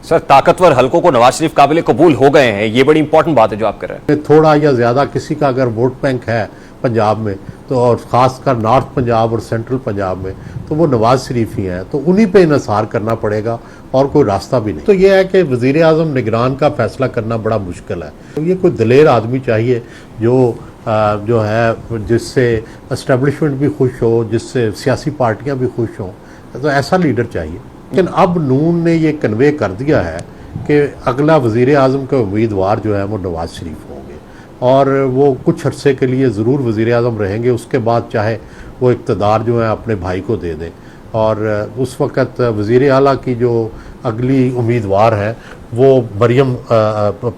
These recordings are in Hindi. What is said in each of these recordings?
सर, ताकतवर हलकों को नवाज शरीफ काबिल कबूल हो गए हैं, ये बड़ी इंपॉर्टेंट बात है जो आप कर रहे हैं। थोड़ा या ज़्यादा किसी का अगर वोट बैंक है पंजाब में, तो और ख़ासकर नॉर्थ पंजाब और सेंट्रल पंजाब में, तो वो नवाज शरीफ ही हैं, तो उन्हीं पे इन्हिसार करना पड़ेगा और कोई रास्ता भी नहीं। तो ये है कि वज़ीर आज़म निगरान का फैसला करना बड़ा मुश्किल है। तो ये कोई दलेर आदमी चाहिए जो है जिससे एस्टेब्लिशमेंट भी खुश हो, जिससे सियासी पार्टियाँ भी खुश हों, तो ऐसा लीडर चाहिए। लेकिन अब नून ने ये कन्वे कर दिया है कि अगला वज़ीर आज़म का उम्मीदवार जो है वो नवाज शरीफ होंगे और वो कुछ अरसे के लिए ज़रूर वज़ीर आज़म रहेंगे। उसके बाद चाहे वो इक़्तिदार जो है अपने भाई को दे दें, और उस वक़्त वज़ीर आला की जो अगली उम्मीदवार है वो मरीम,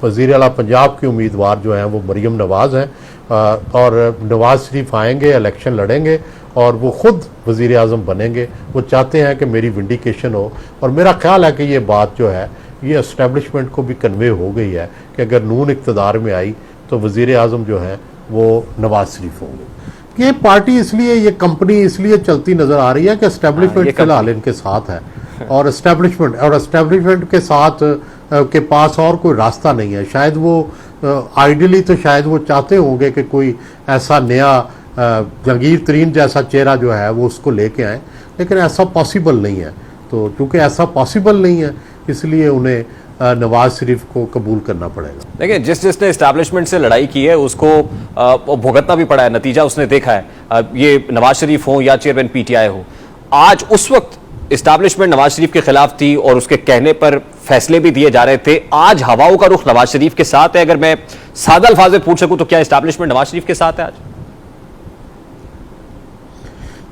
वज़ीर आला पंजाब की उम्मीदवार जो है वो मरीम नवाज़ हैं, और नवाज शरीफ आएंगे, इलेक्शन लड़ेंगे और वो ख़ुद वज़ीर आज़म बनेंगे। वो चाहते हैं कि मेरी विंडिकेशन हो, और मेरा ख्याल है कि ये बात जो है ये एस्टेब्लिशमेंट को भी कन्वे हो गई है कि अगर नून इक़्तिदार में आई तो वज़ीर आज़म जो है वो नवाज शरीफ होंगे। ये पार्टी इसलिए, ये कंपनी इसलिए चलती नज़र आ रही है कि एस्टेब्लिशमेंट फिलहाल इनके साथ है, और एस्टेब्लिशमेंट के साथ के पास और कोई रास्ता नहीं है। शायद वो आइडियली तो शायद वो चाहते होंगे कि कोई ऐसा नया जहांगीर तरीन जैसा चेहरा जो है वो उसको लेके आए, लेकिन ऐसा पॉसिबल नहीं है। तो चूँकि ऐसा पॉसिबल नहीं है, इसलिए उन्हें नवाज शरीफ को कबूल करना पड़ेगा। देखिए, जिसने इस्टेब्लिशमेंट से लड़ाई की है उसको भुगतना भी पड़ा है, नतीजा उसने देखा है। ये नवाज शरीफ हो या चेयरमैन पीटीआई हो, आज उस वक्त इस्टेब्लिशमेंट नवाज शरीफ के खिलाफ थी और उसके कहने पर फैसले भी दिए जा रहे थे। आज हवाओं का रुख नवाज शरीफ के साथ है। अगर मैं सादा अल्फाज में पूछ सकूं तो क्या इस्टेब्लिशमेंट नवाज शरीफ के साथ है आज?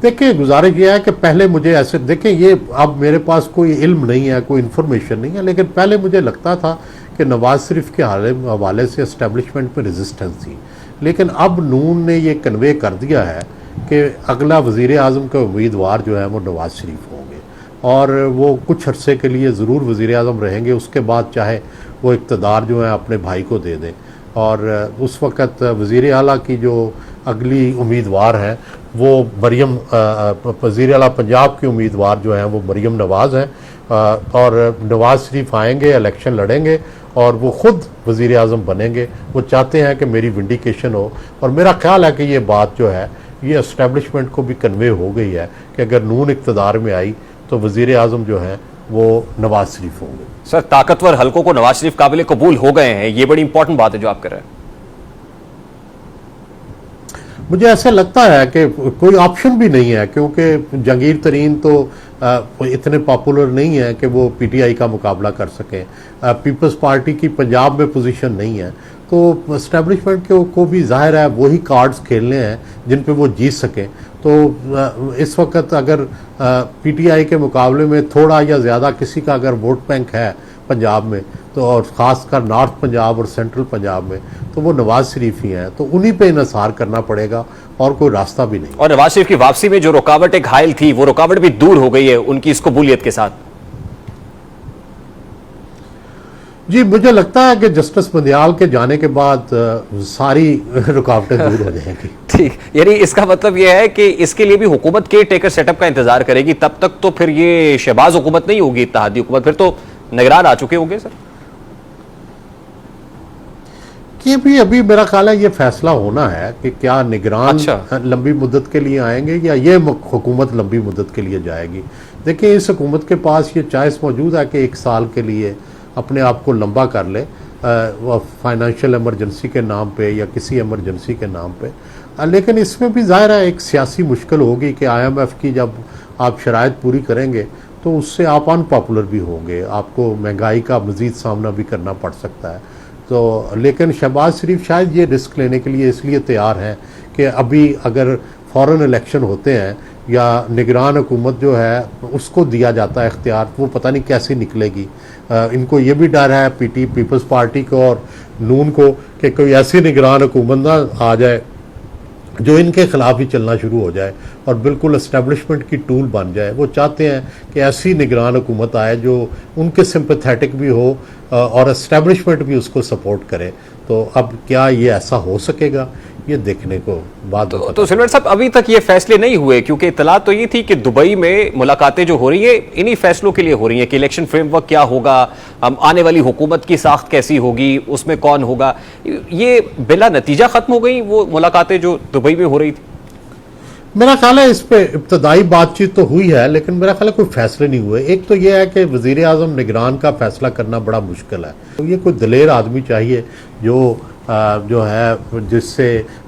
देखिए, गुजारिश ये है कि पहले मुझे ऐसे, देखिए ये अब मेरे पास कोई इल्म नहीं है, कोई इन्फॉर्मेशन नहीं है, लेकिन पहले मुझे लगता था कि नवाज शरीफ के हवाले से इस्टेब्लिशमेंट में रेजिस्टेंस थी। लेकिन अब नून ने ये कन्वे कर दिया है कि अगला वज़ीर आज़म का उम्मीदवार जो है वो नवाज शरीफ होंगे, और वो कुछ अरसे के लिए ज़रूर वज़ीर आज़म रहेंगे। उसके बाद चाहे वो इक़्तिदार जो है अपने भाई को दे दें, और उस वक़्त वज़ीर आला की जो अगली उम्मीदवार है वो मरीम, वज़ीर आला पंजाब की उम्मीदवार जो हैं वो मरीम नवाज़ हैं, और नवाज शरीफ आएंगे, इलेक्शन लड़ेंगे और वो ख़ुद वज़ीर आज़म बनेंगे। वो चाहते हैं कि मेरी विंडिकेशन हो, और मेरा ख्याल है कि ये बात जो है ये एस्टेब्लिशमेंट को भी कन्वे हो गई है कि अगर नून इक़्तिदार में आई तो वज़ीर आज़म जो हैं वो नवाज शरीफ होंगे। सर, ताकतवर हलकों को नवाज शरीफ काबिल कबूल हो गए हैं, ये बड़ी इंपॉर्टेंट बात है जो आप कर रहे हैं। मुझे ऐसा लगता है कि कोई ऑप्शन भी नहीं है, क्योंकि जहांगीर तरीन तो इतने पॉपुलर नहीं है कि वो पीटीआई का मुकाबला कर सकें। पीपल्स पार्टी की पंजाब में पोजीशन नहीं है, तो एस्टेब्लिशमेंट को भी जाहिर है वही कार्ड्स खेलने हैं जिन पे वो जीत सकें। तो इस वक्त अगर पीटीआई के मुकाबले में थोड़ा या ज़्यादा किसी का अगर वोट बैंक है पंजाब में, तो और ख़ासकर नॉर्थ पंजाब और सेंट्रल पंजाब में, तो वो नवाज शरीफ ही हैं, तो उन्हीं पे इन्हिसार करना पड़ेगा और कोई रास्ता भी नहीं। और नवाज शरीफ की वापसी में जो रुकावट एक हायल थी, वो रुकावट भी दूर हो गई है उनकी इस कबूलियत के साथ। जी, मुझे लगता है कि जस्टिस बंदियाल के जाने के बाद सारी रुकावटें दूर हो जाएंगी। ठीक, यानी इसका मतलब यह है कि इसके लिए भी हुकूमत केयर टेकर सेटअप का इंतजार करेगी। तब तक तो फिर ये शहबाज हुकूमत नहीं होगी, इत्तेहादी हुकूमत, फिर तो निगरान आ चुके होंगे। सर, ये भी अभी मेरा ख्याल है ये फैसला होना है कि क्या निगरान लंबी मुद्दत के लिए आएंगे या ये हुकूमत लंबी मुद्दत के लिए जाएगी। देखिए, इस हुकूमत के पास ये चॉइस मौजूद है कि 1 साल के लिए अपने आप को लंबा कर ले, फाइनेंशियल इमरजेंसी के नाम पे या किसी इमरजेंसी के नाम पे। लेकिन इसमें भी ज़ाहिर है एक सियासी मुश्किल होगी कि IMF की जब आप शराइत पूरी करेंगे तो उससे आप अनपॉपुलर भी होंगे, आपको महंगाई का मज़ीद सामना भी करना पड़ सकता है। तो लेकिन शहबाज शरीफ शायद ये रिस्क लेने के लिए इसलिए तैयार हैं कि अभी अगर फ़ौरन इलेक्शन होते हैं या निगरान हुकूमत जो है उसको दिया जाता है इख्तियार, वो पता नहीं कैसे निकलेगी। इनको ये भी डर है पीपल्स पार्टी को और नून को कि कोई ऐसी निगरान हुकूमत ना आ जाए जो इनके खिलाफ ही चलना शुरू हो जाए और बिल्कुल एस्टेब्लिशमेंट की टूल बन जाए। वो चाहते हैं कि ऐसी निगरान हुकूमत आए जो उनके सिंपैथेटिक भी हो और एस्टेब्लिशमेंट भी उसको सपोर्ट करे। तो अब क्या ये ऐसा हो सकेगा, ये देखने को बाद में तो सिलवट साहब, अभी तक ये फैसले नहीं हुए, क्योंकि इतला तो ये थी कि दुबई में मुलाकातें जो हो रही है इन्हीं फैसलों के लिए हो रही है कि इलेक्शन फ्रेमवर्क क्या होगा, आने वाली हुकूमत की साख्त कैसी होगी, उसमें कौन होगा। ये बिला नतीजा खत्म हो गई वो मुलाकातें जो दुबई में हो रही थी। मेरा ख्याल है इस पे इब्तदाई बातचीत तो हुई है, लेकिन मेरा ख्याल है कोई फैसले नहीं हुए। एक तो यह है कि वजीर आजम निगरान का फैसला करना बड़ा मुश्किल है, तो ये कोई दलेर आदमी चाहिए जो है जिससे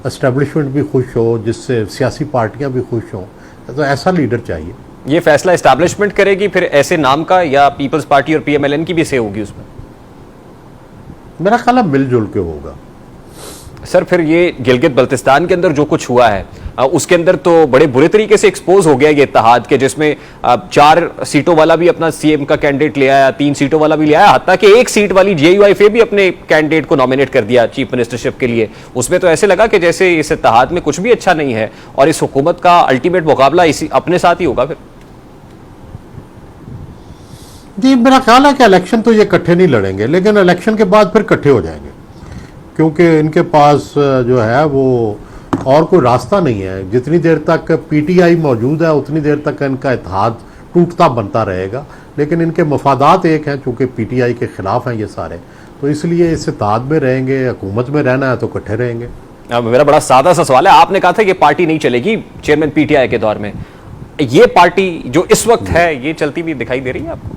एस्टेब्लिशमेंट भी खुश हो, जिससे सियासी पार्टियां भी खुश हों, तो ऐसा लीडर चाहिए। ये फैसला एस्टैब्लिशमेंट करेगी फिर ऐसे नाम का, या पीपल्स पार्टी और पीएमएलएन की भी से होगी उसमें? मेरा ख्याल है मिलजुल के होगा। सर फिर ये गिलगित बल्तिस्तान के अंदर जो कुछ हुआ है उसके अंदर तो बड़े बुरे तरीके से एक्सपोज हो गया ये इत्तेहाद के, जिसमें 4 सीटों वाला भी अपना सीएम का कैंडिडेट ले आया, 3 सीटों वाला भी ले आया, हत्ता कि 1 सीट वाली जेयूआईएफ भी अपने कैंडिडेट को नॉमिनेट कर दिया चीफ मिनिस्टरशिप के लिए। उसमें तो ऐसे लगा कि जैसे इस इत्तेहाद में कुछ भी अच्छा नहीं है और इस हुकूमत का अल्टीमेट मुकाबला इसी अपने साथ ही होगा। फिर जी मेरा ख्याल है कि इलेक्शन तो ये इकट्ठे नहीं लड़ेंगे, लेकिन इलेक्शन के बाद फिर इकट्ठे हो जाएंगे, क्योंकि इनके पास जो है वो और कोई रास्ता नहीं है। जितनी देर तक पीटीआई मौजूद है उतनी देर तक इनका इत्तेहाद टूटता बनता रहेगा, लेकिन इनके मफादात एक हैं, चूँकि पीटीआई के खिलाफ हैं ये सारे, तो इसलिए इस इत्तेहाद में रहेंगे। हुकूमत में रहना है तो इकट्ठे रहेंगे। मेरा बड़ा सादा सा सवाल है, आपने कहा था कि पार्टी नहीं चलेगी चेयरमैन पीटीआई के दौर में, ये पार्टी जो इस वक्त है ये चलती हुई दिखाई दे रही है आपको?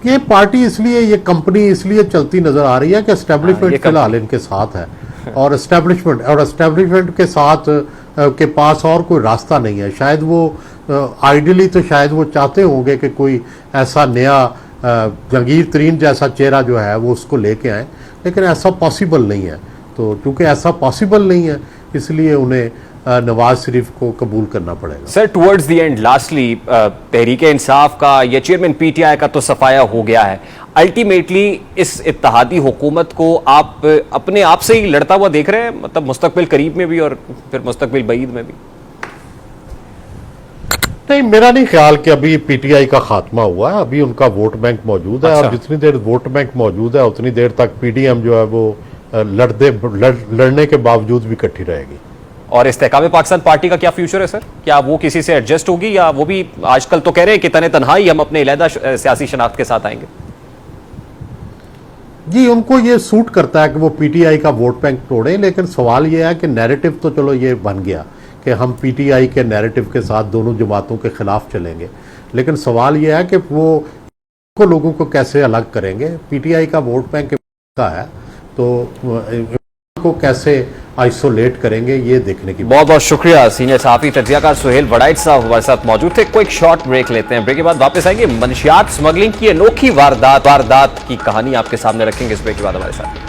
ये पार्टी इसलिए, ये कंपनी इसलिए चलती नजर आ रही है कि एस्टेब्लिशमेंट फिलहाल इनके साथ है, और एस्टेब्लिशमेंट के साथ के पास और कोई रास्ता नहीं है। शायद वो आइडियली तो शायद वो चाहते होंगे कि कोई ऐसा नया जंगीर तरीन जैसा चेहरा जो है वो उसको लेके आए, लेकिन ऐसा पॉसिबल नहीं है। तो क्योंकि ऐसा पॉसिबल नहीं है इसलिए उन्हें नवाज शरीफ को कबूल करना पड़ेगा। Sir towards the end lastly Tehreek Insaf का या चेयरमैन पीटीआई का तो सफाया हो गया है, अल्टीमेटली इस इत्तेहादी हुकूमत को आप अपने आप से ही लड़ता हुआ देख रहे हैं, मतलब मुस्तकबिल करीब में भी और फिर मुस्तकबिल बईद में भी? नहीं, मेरा नहीं ख्याल कि अभी पीटीआई का खात्मा हुआ है, अभी उनका वोट बैंक मौजूद है। और जितनी देर वोट बैंक मौजूद है उतनी देर तक पीडीएम जो है वो लड़ने के बावजूद भी इकट्ठी रहेगी। और इस्तेहकाम पाकिस्तान पार्टी का क्या फ्यूचर है सर? क्या वो किसी से एडजस्ट होगी, या वो भी आजकल तो कह रहे हैं कि तने तन्हाई हम अपने अलहदा सियासी शनाख्त के साथ आएंगे? जी उनको ये सूट करता है कि वो पीटीआई का वोट बैंक तोड़े, लेकिन सवाल ये है कि नैरेटिव तो चलो ये बन गया कि हम पीटीआई के नैरेटिव के साथ दोनों जमातों के खिलाफ चलेंगे, लेकिन सवाल ये है कि वो लोगों को कैसे अलग करेंगे। पीटीआई का वोट बैंक का है तो को कैसे आइसोलेट करेंगे ये देखने की। बहुत बहुत शुक्रिया सीनियर सहाफी तज्जियाकार सुहेल वड़ाइच साहब हमारे साथ मौजूद थे। कोई शॉर्ट ब्रेक लेते हैं, ब्रेक के बाद वापस आएंगे। मंशियात स्मगलिंग की अनोखी वारदात की कहानी आपके सामने रखेंगे इस ब्रेक के बाद हमारे साथ।